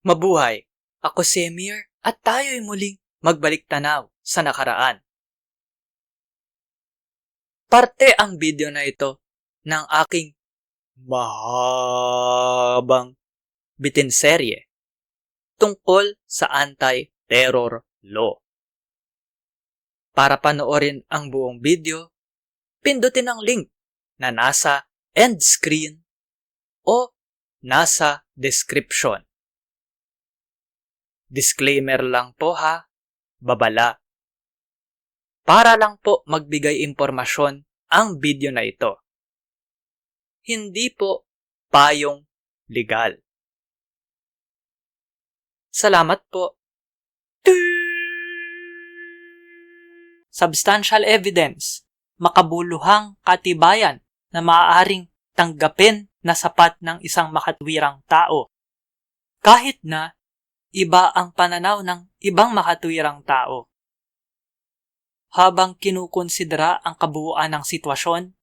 Mabuhay! Ako si Emir at tayo'y muling magbalik tanaw sa nakaraan. Parte ang video na ito ng aking mahabang bitinserye tungkol sa anti-terror law. Para panoorin ang buong video, pindutin ang link na nasa end screen o nasa description. Disclaimer lang po ha, babala. Para lang po magbigay impormasyon ang video na ito. Hindi po payong legal. Salamat po. Substantial evidence, makabuluhang katibayan na maaaring tanggapin na sapat ng isang makatwirang tao. Kahit na iba ang pananaw ng ibang makatwirang tao. Habang kinukonsidera ang kabuuan ng sitwasyon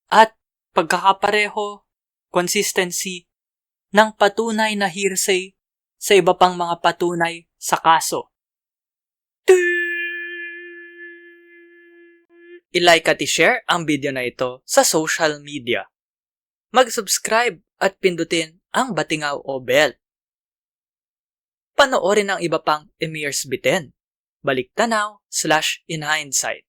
at pagkakapareho, consistency ng patunay na hearsay sa iba pang mga patunay sa kaso. I-like at i-share ang video na ito sa social media. Mag-subscribe at pindutin ang batingaw o bell. Panoorin ang iba pang Emir's Bitin, Baliktanaw/InHindsight.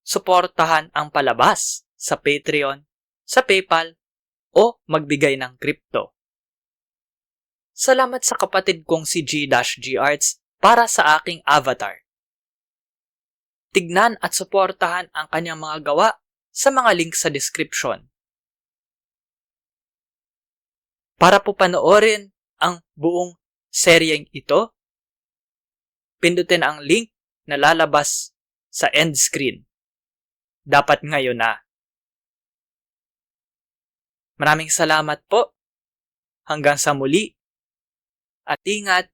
Suportahan ang palabas sa Patreon, sa PayPal, o magbigay ng crypto. Salamat sa kapatid kong si G-G Arts para sa aking avatar. Tignan at suportahan ang kanyang mga gawa sa mga link sa description. Para po panoorin ang buong seryeng ito, pindutin ang link na lalabas sa end screen. Dapat ngayon na. Maraming salamat po. Hanggang sa muli. At ingat.